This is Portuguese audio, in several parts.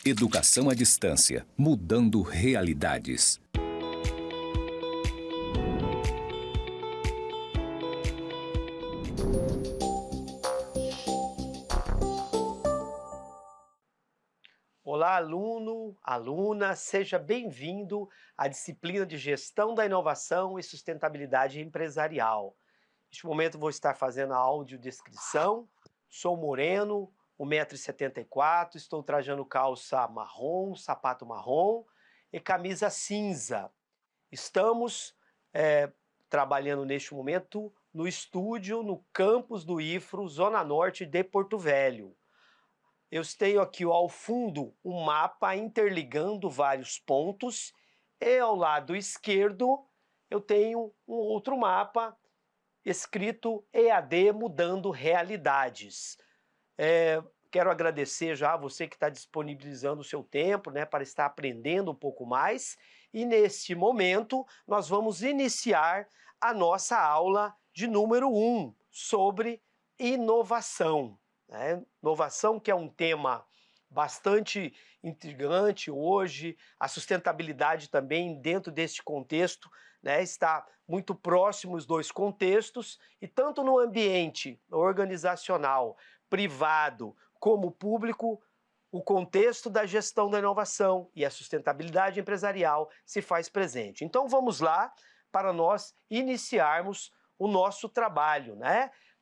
Educação à distância, mudando realidades. Olá, aluno, aluna, seja bem-vindo à disciplina de Gestão da Inovação e Sustentabilidade Empresarial. Neste momento vou estar fazendo a audiodescrição. Sou moreno, 1,74 m, estou trajando calça marrom, sapato marrom e camisa cinza. Estamos trabalhando neste momento no estúdio, no campus do IFRO, Zona Norte de Porto Velho. Eu tenho aqui ao fundo um mapa interligando vários pontos e ao lado esquerdo eu tenho um outro mapa escrito EAD Mudando Realidades. Quero agradecer já a você que está disponibilizando o seu tempo, para estar aprendendo um pouco mais. E neste momento nós vamos iniciar a nossa aula de número 1 sobre inovação. Inovação, que é um tema bastante intrigante hoje, a sustentabilidade também dentro deste contexto, está muito próximo os dois contextos, e tanto no ambiente organizacional, privado como público, o contexto da gestão da inovação e a sustentabilidade empresarial se faz presente. Então vamos lá para nós iniciarmos o nosso trabalho,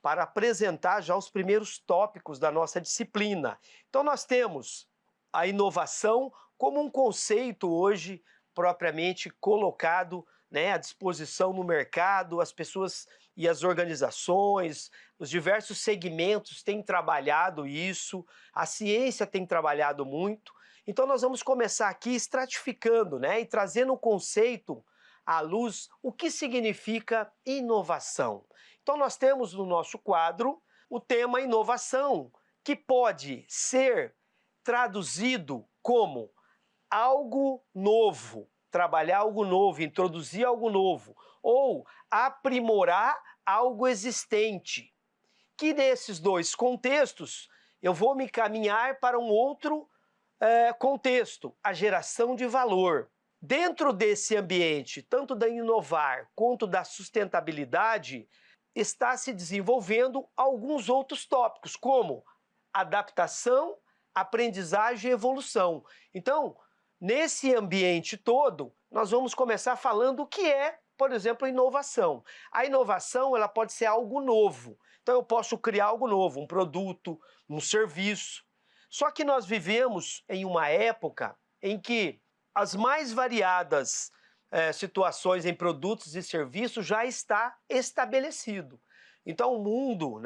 para apresentar já os primeiros tópicos da nossa disciplina. Então nós temos a inovação como um conceito hoje propriamente colocado à disposição no mercado. As pessoas e as organizações, os diversos segmentos têm trabalhado isso, a ciência tem trabalhado muito. Então nós vamos começar aqui estratificando, e trazendo o conceito à luz, o que significa inovação. Então nós temos no nosso quadro o tema inovação, que pode ser traduzido como algo novo, trabalhar algo novo, introduzir algo novo, ou aprimorar algo existente. Que nesses dois contextos eu vou me caminhar para um outro contexto, a geração de valor. Dentro desse ambiente, tanto da inovar quanto da sustentabilidade, está se desenvolvendo alguns outros tópicos, como adaptação, aprendizagem e evolução. Então, nesse ambiente todo, nós vamos começar falando o que é, por exemplo, inovação. A inovação, ela pode ser algo novo. Então eu posso criar algo novo, um produto, um serviço. Só que nós vivemos em uma época em que as mais variadas situações em produtos e serviços já está estabelecido. Então o mundo,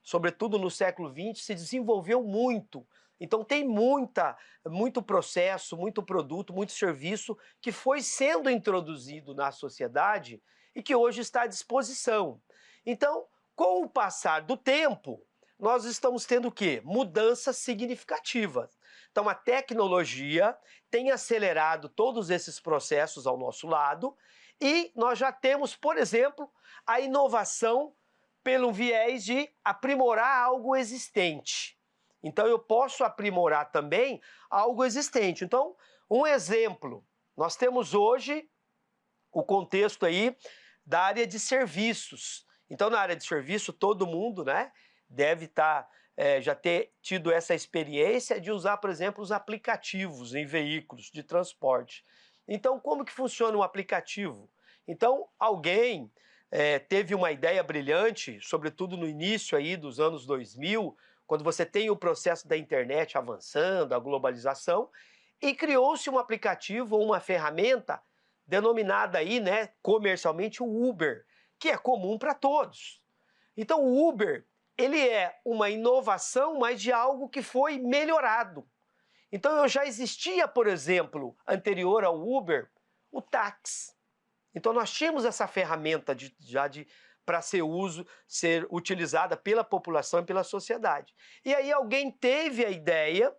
sobretudo no século XX, se desenvolveu muito. Então tem muito processo, muito produto, muito serviço que foi sendo introduzido na sociedade e que hoje está à disposição. Então, com o passar do tempo, nós estamos tendo o quê? Mudanças significativas. Então a tecnologia tem acelerado todos esses processos ao nosso lado e nós já temos, por exemplo, a inovação pelo viés de aprimorar algo existente. Então eu posso aprimorar também algo existente. Então, um exemplo, nós temos hoje o contexto aí da área de serviços. Então na área de serviço todo mundo, deve já ter tido essa experiência de usar, por exemplo, os aplicativos em veículos de transporte. Então, como que funciona um aplicativo? Então, alguém teve uma ideia brilhante, sobretudo no início aí dos anos 2000, quando você tem o processo da internet avançando, a globalização, e criou-se um aplicativo ou uma ferramenta denominada aí, comercialmente o Uber, que é comum para todos. Então, o Uber, ele é uma inovação, mas de algo que foi melhorado. Então eu já existia, por exemplo, anterior ao Uber, o táxi. Então nós tínhamos essa ferramenta para ser utilizada pela população e pela sociedade. E aí alguém teve a ideia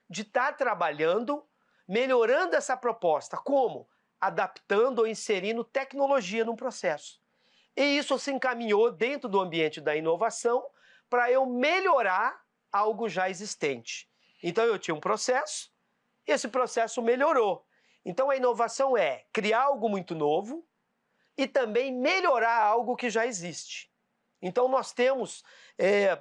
de estar trabalhando, melhorando essa proposta. Como? Adaptando ou inserindo tecnologia no processo. E isso se encaminhou dentro do ambiente da inovação para eu melhorar algo já existente. Então eu tinha um processo esse processo melhorou. Então a inovação é criar algo muito novo e também melhorar algo que já existe. Então nós temos,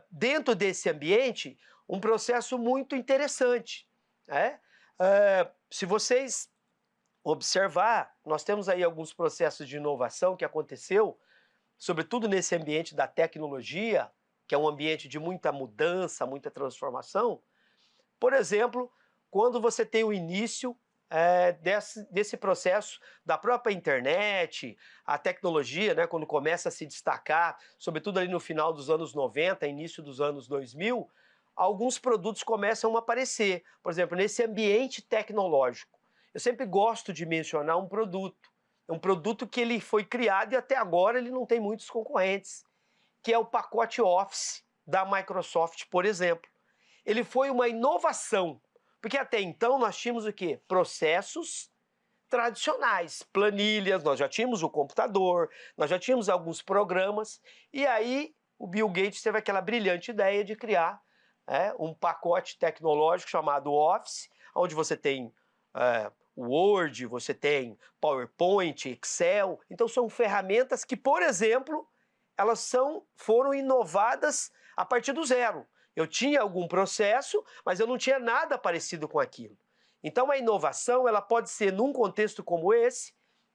dentro desse ambiente, um processo muito interessante, né? Se vocês observar, nós temos aí alguns processos de inovação que aconteceu, sobretudo nesse ambiente da tecnologia, que é um ambiente de muita mudança, muita transformação. Por exemplo, quando você tem o início desse processo da própria internet, a tecnologia, né, quando começa a se destacar, sobretudo ali no final dos anos 90, início dos anos 2000, alguns produtos começam a aparecer. Por exemplo, nesse ambiente tecnológico. Eu sempre gosto de mencionar um produto que ele foi criado e até agora ele não tem muitos concorrentes, que é o pacote Office da Microsoft, por exemplo. Ele foi uma inovação, porque até então nós tínhamos o quê? Processos tradicionais, planilhas, nós já tínhamos o computador, nós já tínhamos alguns programas, e aí o Bill Gates teve aquela brilhante ideia de criar um pacote tecnológico chamado Office, onde você tem Word, você tem PowerPoint, Excel. Então são ferramentas que, por exemplo, elas foram inovadas a partir do zero. Eu tinha algum processo, mas eu não tinha nada parecido com aquilo. Então a inovação ela pode ser num contexto como esse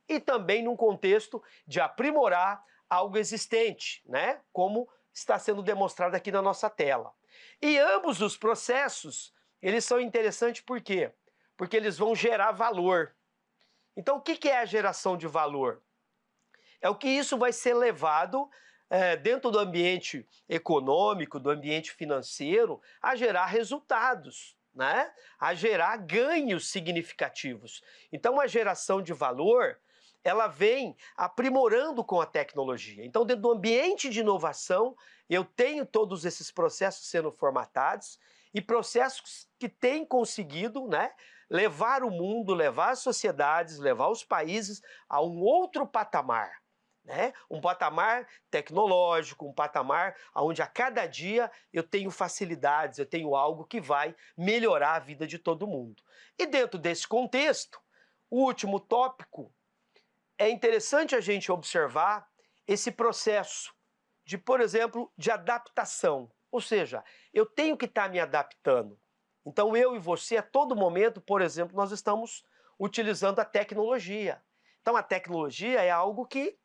e também num contexto de aprimorar algo existente, né? Como está sendo demonstrado aqui na nossa tela. E ambos os processos, eles são interessantes por quê? Porque eles vão gerar valor. Então o que é a geração de valor? É o que isso vai ser levado dentro do ambiente econômico, do ambiente financeiro, a gerar resultados, né? A gerar ganhos significativos. Então a geração de valor, ela vem aprimorando com a tecnologia. Então dentro do ambiente de inovação, eu tenho todos esses processos sendo formatados e processos que têm conseguido, né, levar o mundo, levar as sociedades, levar os países a um outro patamar. Né? Um patamar tecnológico, um patamar onde a cada dia eu tenho facilidades, eu tenho algo que vai melhorar a vida de todo mundo. E dentro desse contexto, o último tópico, é interessante a gente observar esse processo de, por exemplo, de adaptação. Ou seja, eu tenho que estar me adaptando. Então eu e você, a todo momento, por exemplo, nós estamos utilizando a tecnologia. Então a tecnologia é algo que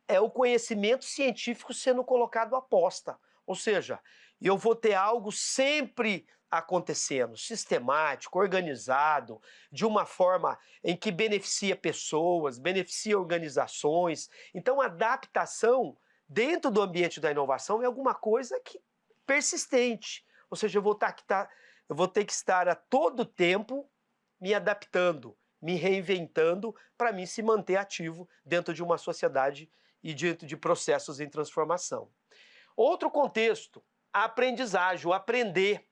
é o conhecimento científico sendo colocado à posta. Ou seja, eu vou ter algo sempre acontecendo, sistemático, organizado, de uma forma em que beneficia pessoas, beneficia organizações. Então, a adaptação dentro do ambiente da inovação é alguma coisa que persistente. Ou seja, eu vou ter que estar a todo tempo me adaptando, me reinventando para mim se manter ativo dentro de uma sociedade e dentro de processos em transformação. Outro contexto, a aprendizagem, o aprender.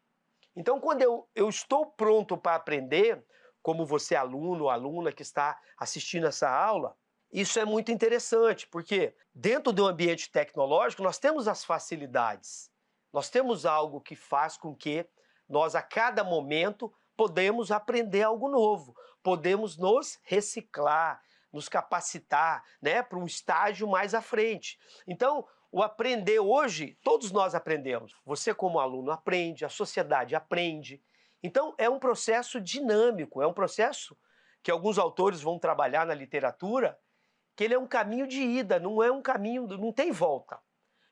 Então, quando eu estou pronto para aprender, como você aluno ou aluna que está assistindo essa aula, isso é muito interessante, porque dentro do ambiente tecnológico nós temos as facilidades. Nós temos algo que faz com que nós, a cada momento, podemos aprender algo novo, podemos nos reciclar, nos capacitar, né, para um estágio mais à frente. Então, o aprender hoje, todos nós aprendemos. Você como aluno aprende, a sociedade aprende. Então, é um processo dinâmico, é um processo que alguns autores vão trabalhar na literatura, que ele é um caminho de ida, não é um caminho, não tem volta.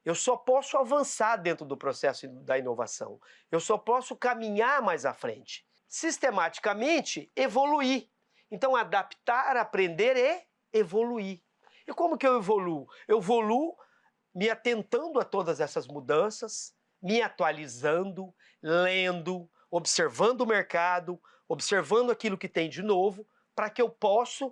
Eu só posso avançar dentro do processo da inovação. Eu só posso caminhar mais à frente. Sistematicamente, evoluir. Então, adaptar, aprender e evoluir. E como que eu evoluo? Eu evoluo me atentando a todas essas mudanças, me atualizando, lendo, observando o mercado, observando aquilo que tem de novo, para que eu possa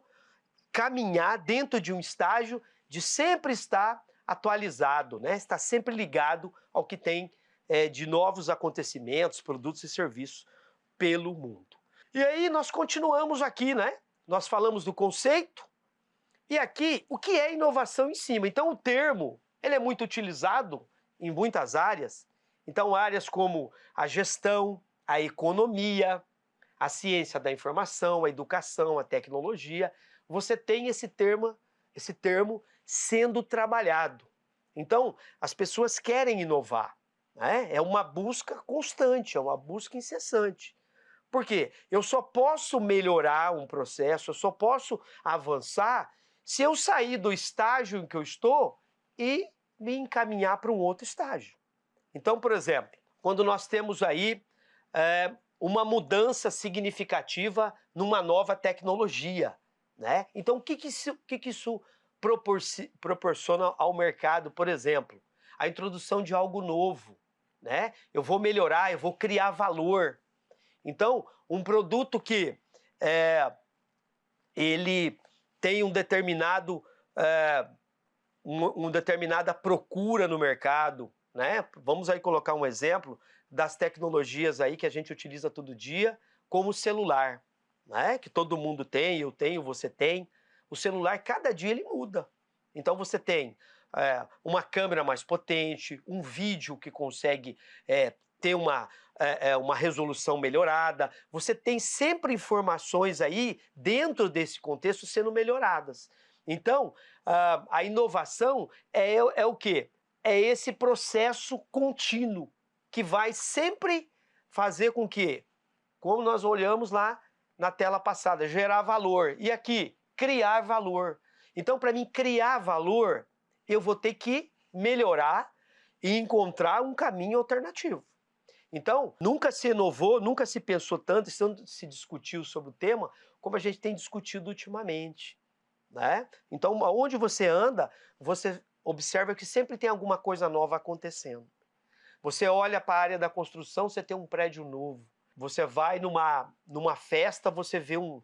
caminhar dentro de um estágio de sempre estar atualizado, né? Estar sempre ligado ao que tem de novos acontecimentos, produtos e serviços pelo mundo. E aí nós continuamos aqui, né? Nós falamos do conceito e aqui o que é inovação em cima. Então o termo, ele é muito utilizado em muitas áreas. Então áreas como a gestão, a economia, a ciência da informação, a educação, a tecnologia, você tem esse termo sendo trabalhado. Então, as pessoas querem inovar, né? É uma busca constante, é uma busca incessante. Por quê? Eu só posso melhorar um processo, eu só posso avançar se eu sair do estágio em que eu estou e me encaminhar para um outro estágio. Então, por exemplo, quando nós temos aí uma mudança significativa numa nova tecnologia, né? Então, o que isso proporciona ao mercado, por exemplo? A introdução de algo novo, né? Eu vou melhorar, eu vou criar valor. Então, um produto que ele tem uma determinada procura no mercado, né? Vamos aí colocar um exemplo das tecnologias aí que a gente utiliza todo dia, como o celular, né? Que todo mundo tem, eu tenho, você tem. O celular, cada dia ele muda. Então você tem uma câmera mais potente, um vídeo que consegue ter uma resolução melhorada. Você tem sempre informações aí dentro desse contexto sendo melhoradas. Então, a inovação é o quê? É esse processo contínuo que vai sempre fazer com que, como nós olhamos lá na tela passada, gerar valor. E aqui, criar valor. Então, para mim criar valor, eu vou ter que melhorar e encontrar um caminho alternativo. Então, nunca se inovou, nunca se pensou tanto, se discutiu sobre o tema, como a gente tem discutido ultimamente, né? Então, onde você anda, você observa que sempre tem alguma coisa nova acontecendo. Você olha para a área da construção, você tem um prédio novo. Você vai numa festa, você vê um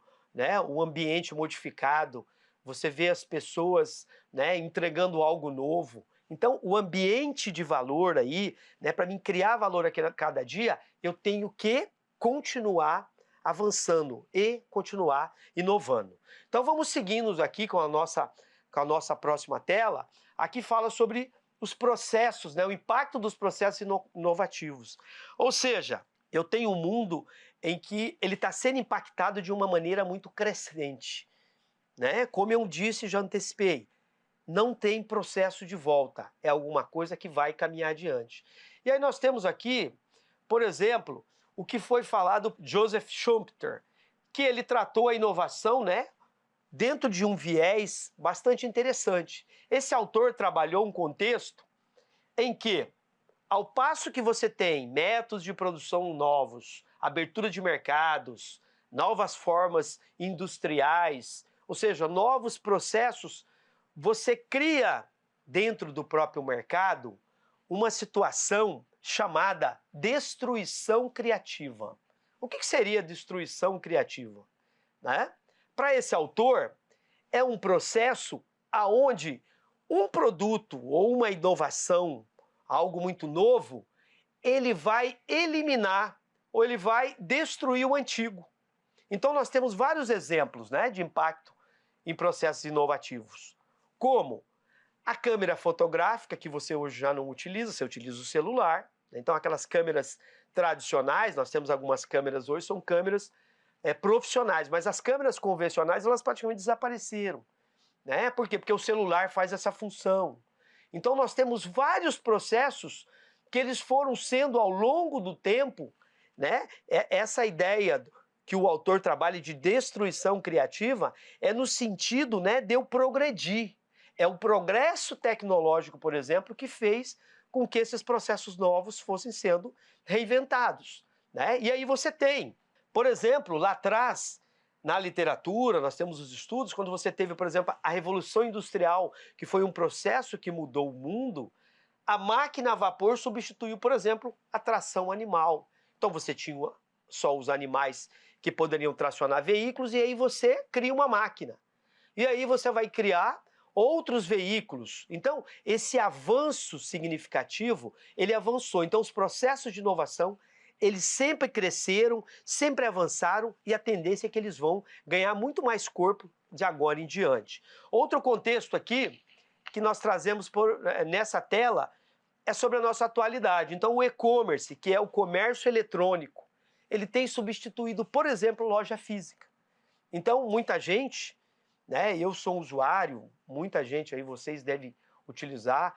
ambiente modificado, você vê as pessoas, né, entregando algo novo. Então, o ambiente de valor aí, né, para mim criar valor aqui a cada dia, eu tenho que continuar avançando e continuar inovando. Então, vamos seguindo aqui com a nossa próxima tela. Aqui fala sobre os processos, né, o impacto dos processos inovativos. Ou seja, eu tenho um mundo em que ele está sendo impactado de uma maneira muito crescente, né? Como eu disse, já antecipei, não tem processo de volta, é alguma coisa que vai caminhar adiante. E aí nós temos aqui, por exemplo, o que foi falado por Joseph Schumpeter, que ele tratou a inovação, né, dentro de um viés bastante interessante. Esse autor trabalhou um contexto em que, ao passo que você tem métodos de produção novos, abertura de mercados, novas formas industriais, ou seja, novos processos, você cria dentro do próprio mercado uma situação chamada destruição criativa. O que seria destruição criativa? Né? Para esse autor, é um processo aonde um produto ou uma inovação, algo muito novo, ele vai eliminar ou ele vai destruir o antigo. Então nós temos vários exemplos, né, de impacto em processos inovativos, como a câmera fotográfica, que você hoje já não utiliza, você utiliza o celular. Então aquelas câmeras tradicionais, nós temos algumas câmeras hoje, são câmeras profissionais, mas as câmeras convencionais, elas praticamente desapareceram, né? Por quê? Porque o celular faz essa função. Então nós temos vários processos que eles foram sendo ao longo do tempo, né? Essa ideia que o autor trabalha de destruição criativa é no sentido, né, de eu progredir. É o progresso tecnológico, por exemplo, que fez com que esses processos novos fossem sendo reinventados, né? E aí você tem, por exemplo, lá atrás, na literatura, nós temos os estudos, quando você teve, por exemplo, a Revolução Industrial, que foi um processo que mudou o mundo, a máquina a vapor substituiu, por exemplo, a tração animal. Então você tinha só os animais que poderiam tracionar veículos e aí você cria uma máquina. E aí você vai criar outros veículos. Então, esse avanço significativo, ele avançou. Então, os processos de inovação, eles sempre cresceram, sempre avançaram e a tendência é que eles vão ganhar muito mais corpo de agora em diante. Outro contexto aqui que nós trazemos nessa tela é sobre a nossa atualidade. Então, o e-commerce, que é o comércio eletrônico, ele tem substituído, por exemplo, loja física. Então, muita gente, né, eu sou um usuário, muita gente aí, vocês devem utilizar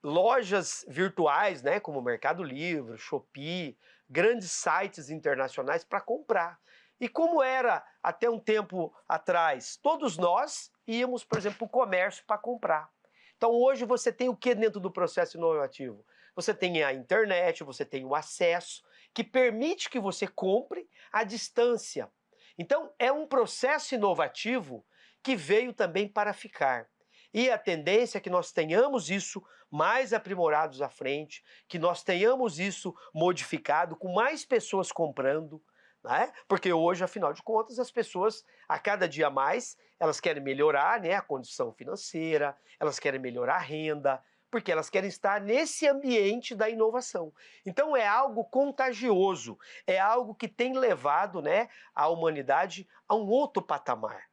lojas virtuais, né, como Mercado Livre, Shopee, grandes sites internacionais para comprar. E como era até um tempo atrás, todos nós íamos, por exemplo, para o comércio para comprar. Então hoje você tem o que dentro do processo inovativo? Você tem a internet, você tem o acesso, que permite que você compre à distância. Então é um processo inovativo que veio também para ficar. E a tendência é que nós tenhamos isso mais aprimorados à frente, que nós tenhamos isso modificado, com mais pessoas comprando, né? Porque hoje, afinal de contas, as pessoas, a cada dia mais, elas querem melhorar, né, a condição financeira, elas querem melhorar a renda, porque elas querem estar nesse ambiente da inovação. Então é algo contagioso, é algo que tem levado, né, a humanidade a um outro patamar.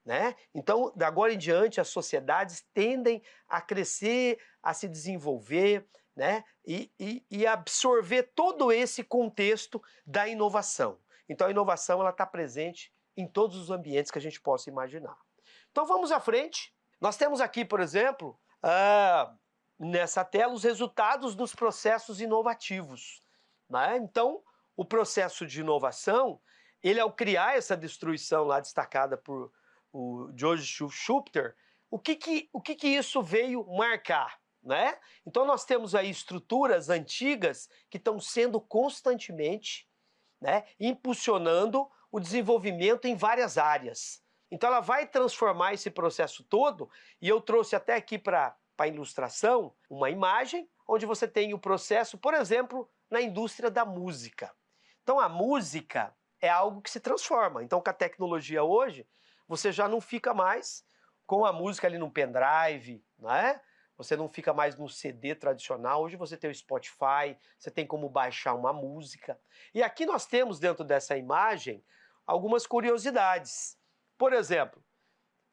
Né? Então, da agora em diante, as sociedades tendem a crescer, a se desenvolver, né? e absorver todo esse contexto da inovação. Então, a inovação está presente em todos os ambientes que a gente possa imaginar. Então, vamos à frente. Nós temos aqui, por exemplo, nessa tela, os resultados dos processos inovativos. Né? Então, o processo de inovação, ele ao criar essa destruição lá destacada por o George Schumpeter, o que isso veio marcar? Né? Então nós temos aí estruturas antigas que estão sendo constantemente, né, impulsionando o desenvolvimento em várias áreas. Então ela vai transformar esse processo todo, e eu trouxe até aqui para a ilustração uma imagem onde você tem o processo, por exemplo, na indústria da música. Então a música é algo que se transforma. Então com a tecnologia hoje, você já não fica mais com a música ali no pendrive, né? Você não fica mais no CD tradicional. Hoje você tem o Spotify, você tem como baixar uma música. E aqui nós temos dentro dessa imagem algumas curiosidades. Por exemplo,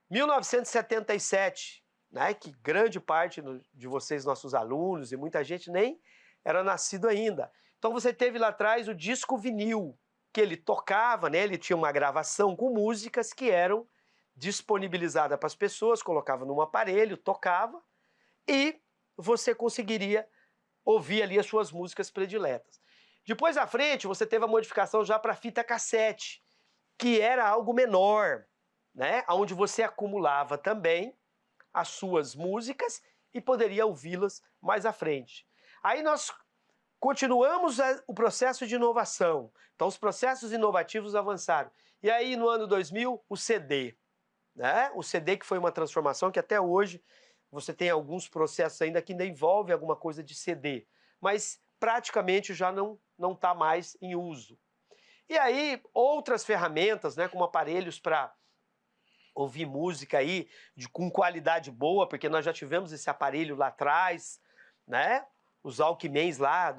1977, né, que grande parte de vocês, nossos alunos, e muita gente nem era nascido ainda. Então você teve lá atrás o disco vinil, que ele tocava, né? Ele tinha uma gravação com músicas que eram disponibilizadas para as pessoas, colocava num aparelho, tocava, e você conseguiria ouvir ali as suas músicas prediletas. Depois à frente, você teve a modificação já para fita cassete, que era algo menor, né? Onde você acumulava também as suas músicas e poderia ouvi-las mais à frente. Aí nós continuamos o processo de inovação. Então, os processos inovativos avançaram. E aí, no ano 2000, o CD. Né? O CD que foi uma transformação que até hoje você tem alguns processos ainda que ainda envolvem alguma coisa de CD. Mas praticamente já não está mais em uso. E aí, outras ferramentas, né, como aparelhos para ouvir música aí com qualidade boa, porque nós já tivemos esse aparelho lá atrás, né? Os Walkmans lá,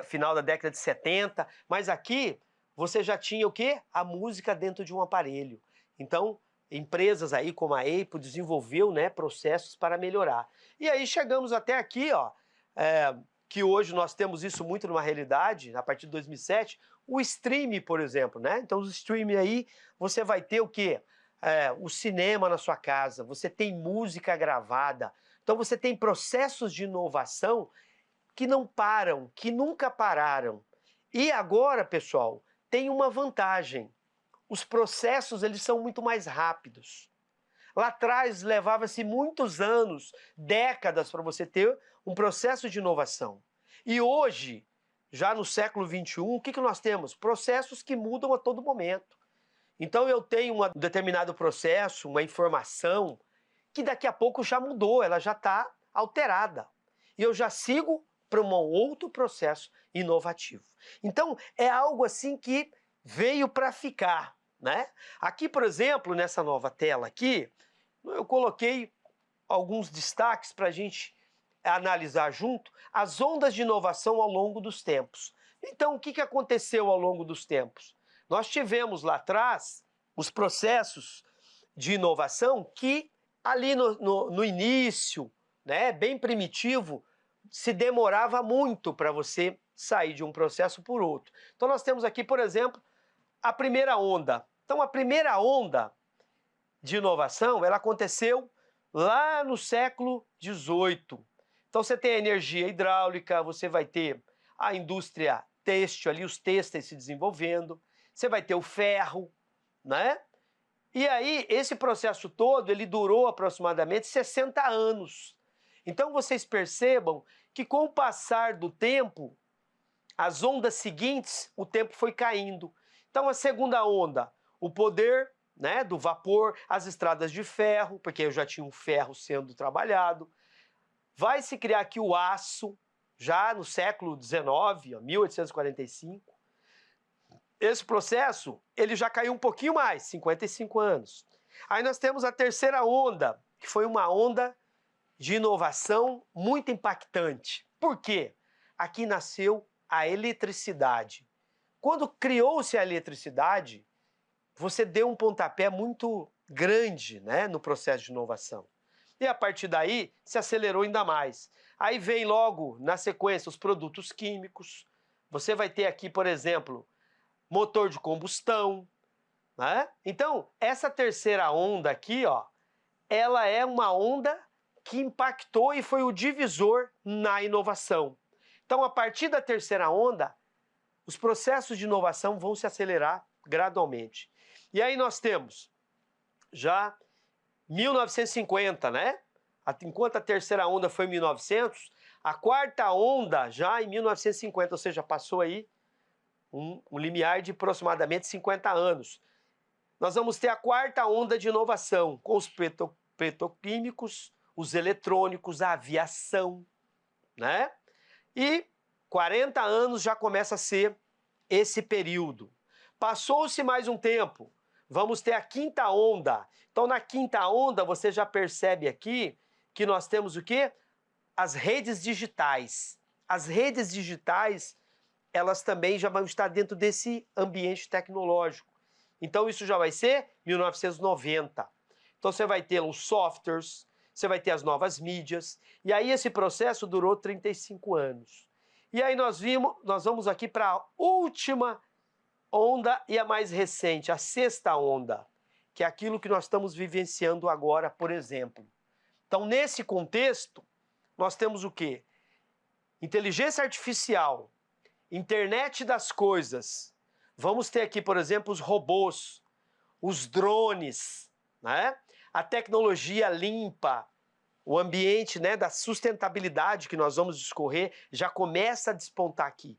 final da década de 70, mas aqui você já tinha o quê? A música dentro de um aparelho. Então, empresas aí como a Apple desenvolveu, né, processos para melhorar. E aí chegamos até aqui, ó, que hoje nós temos isso muito numa realidade, a partir de 2007, o streaming, por exemplo, né? Então, o streaming aí, você vai ter o quê? O cinema na sua casa, você tem música gravada, então você tem processos de inovação que não param, que nunca pararam. E agora, pessoal, tem uma vantagem. Os processos, eles são muito mais rápidos. Lá atrás levava-se muitos anos, décadas para você ter um processo de inovação. E hoje, já no século XXI, o que nós temos? Processos que mudam a todo momento. Então eu tenho um determinado processo, uma informação, que daqui a pouco já mudou, ela já está alterada. E eu já sigo para um outro processo inovativo. Então, é algo assim que veio para ficar, né? Aqui, por exemplo, nessa nova tela aqui, eu coloquei alguns destaques para a gente analisar junto as ondas de inovação ao longo dos tempos. Então, o que aconteceu ao longo dos tempos? Nós tivemos lá atrás os processos de inovação que ali no início, né, bem primitivo, se demorava muito para você sair de um processo por outro. Então nós temos aqui, por exemplo, a primeira onda. Então a primeira onda de inovação, ela aconteceu lá no século XVIII. Então você tem a energia hidráulica, você vai ter a indústria têxtil ali, os têxteis se desenvolvendo, você vai ter o ferro, né? E aí esse processo todo, ele durou aproximadamente 60 anos. Então vocês percebam que com o passar do tempo, as ondas seguintes, o tempo foi caindo. Então a segunda onda, o poder, né, do vapor, as estradas de ferro, porque eu já tinha um ferro sendo trabalhado. Vai se criar aqui o aço, já no século XIX, 1845. Esse processo, ele já caiu um pouquinho mais, 55 anos. Aí nós temos a terceira onda, que foi uma onda de inovação muito impactante. Por quê? Aqui nasceu a eletricidade. Quando criou-se a eletricidade, você deu um pontapé muito grande, né, no processo de inovação. E a partir daí, se acelerou ainda mais. Aí vem logo, na sequência, os produtos químicos. Você vai ter aqui, por exemplo, motor de combustão, né? Então, essa terceira onda aqui, ó, ela é uma onda que impactou e foi o divisor na inovação. Então, a partir da terceira onda, os processos de inovação vão se acelerar gradualmente. E aí nós temos já 1950, né? Enquanto a terceira onda foi em 1900, a quarta onda já em 1950, ou seja, passou aí um limiar de aproximadamente 50 anos. Nós vamos ter a quarta onda de inovação, com os petroquímicos, os eletrônicos, a aviação, né? E 40 anos já começa a ser esse período. Passou-se mais um tempo, vamos ter a quinta onda. Então, na quinta onda, você já percebe aqui que nós temos o quê? As redes digitais. As redes digitais, elas também já vão estar dentro desse ambiente tecnológico. Então, isso já vai ser 1990. Então, você vai ter os softwares, você vai ter as novas mídias, e aí esse processo durou 35 anos. E aí nós vamos aqui para a última onda e a mais recente, a sexta onda, que é aquilo que nós estamos vivenciando agora, por exemplo. Então, nesse contexto, nós temos o quê? Inteligência artificial, internet das coisas. Vamos ter aqui, por exemplo, os robôs, os drones, né? A tecnologia limpa, o ambiente, né, da sustentabilidade que nós vamos discorrer já começa a despontar aqui.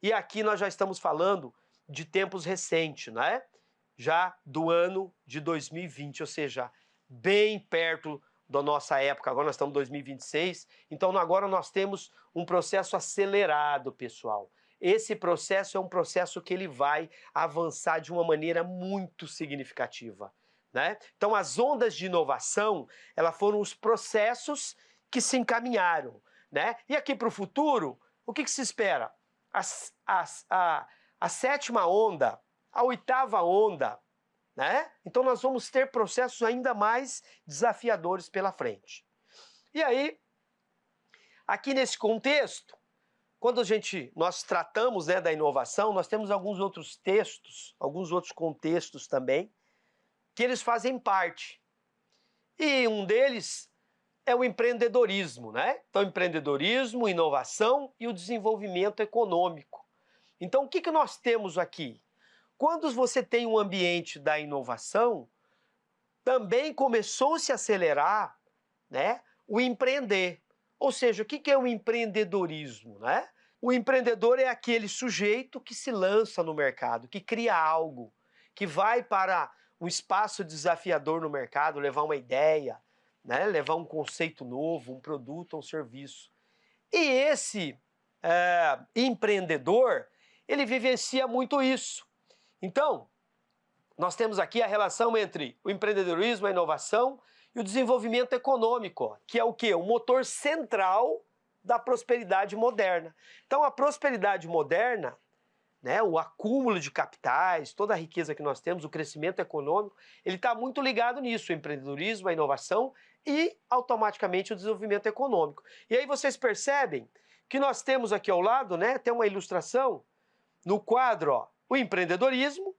E aqui nós já estamos falando de tempos recentes, né? Já do ano de 2020, ou seja, bem perto da nossa época. Agora nós estamos em 2026, então agora nós temos um processo acelerado, pessoal. Esse processo é um processo que ele vai avançar de uma maneira muito significativa, né? Então as ondas de inovação, elas foram os processos que se encaminharam, né? E aqui para o futuro, o que se espera? A sétima onda, a oitava onda, né? Então nós vamos ter processos ainda mais desafiadores pela frente. E aí, aqui nesse contexto, quando nós tratamos, né, da inovação, nós temos alguns outros textos, alguns outros contextos também, que eles fazem parte. E um deles é o empreendedorismo, né? Então, empreendedorismo, inovação e o desenvolvimento econômico. Então, o que nós temos aqui? Quando você tem um ambiente da inovação, também começou a se acelerar, né, o empreender. Ou seja, o que é o empreendedorismo, né? O empreendedor é aquele sujeito que se lança no mercado, que cria algo, que vai para um espaço desafiador no mercado, levar uma ideia, né, levar um conceito novo, um produto, um serviço. E esse empreendedor, ele vivencia muito isso. Então, nós temos aqui a relação entre o empreendedorismo, a inovação e o desenvolvimento econômico, que é o quê? O motor central da prosperidade moderna. Então, a prosperidade moderna, né, o acúmulo de capitais, toda a riqueza que nós temos, o crescimento econômico, ele está muito ligado nisso, o empreendedorismo, a inovação e automaticamente o desenvolvimento econômico. E aí vocês percebem que nós temos aqui ao lado, né, tem uma ilustração no quadro, ó, o empreendedorismo,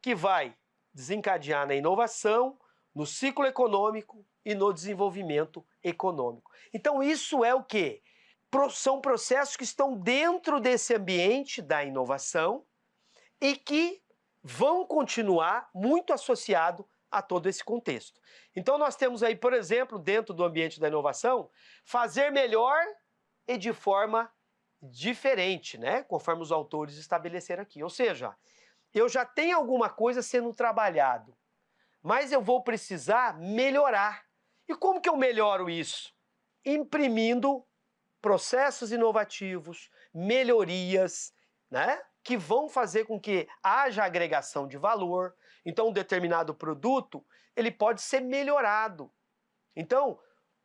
que vai desencadear na inovação, no ciclo econômico e no desenvolvimento econômico. Então isso é o quê? São processos que estão dentro desse ambiente da inovação e que vão continuar muito associado a todo esse contexto. Então nós temos aí, por exemplo, dentro do ambiente da inovação, fazer melhor e de forma diferente, né? Conforme os autores estabeleceram aqui. Ou seja, eu já tenho alguma coisa sendo trabalhado, mas eu vou precisar melhorar. E como que eu melhoro isso? Imprimindo processos inovativos, melhorias, né, que vão fazer com que haja agregação de valor. Então, um determinado produto, ele pode ser melhorado. Então,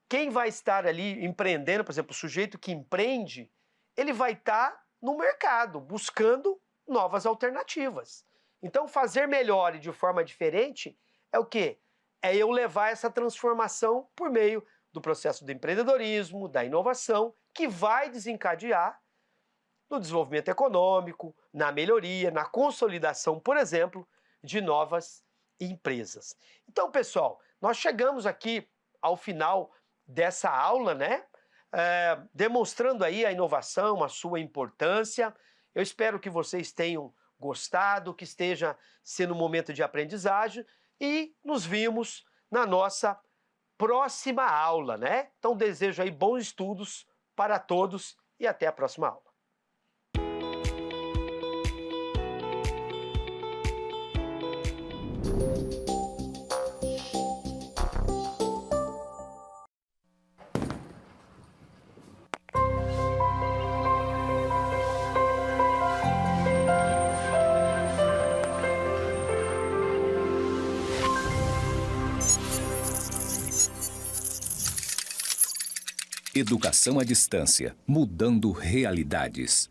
quem vai estar ali empreendendo, por exemplo, o sujeito que empreende, ele vai estar no mercado, buscando novas alternativas. Então, fazer melhor e de forma diferente é o quê? É eu levar essa transformação por meio do processo do empreendedorismo, da inovação, que vai desencadear no desenvolvimento econômico, na melhoria, na consolidação, por exemplo, de novas empresas. Então, pessoal, nós chegamos aqui ao final dessa aula, né? Demonstrando aí a inovação, a sua importância. Eu espero que vocês tenham gostado, que esteja sendo um momento de aprendizagem e nos vimos na nossa próxima aula, né? Então desejo aí bons estudos para todos e até a próxima aula. Educação à distância, mudando realidades.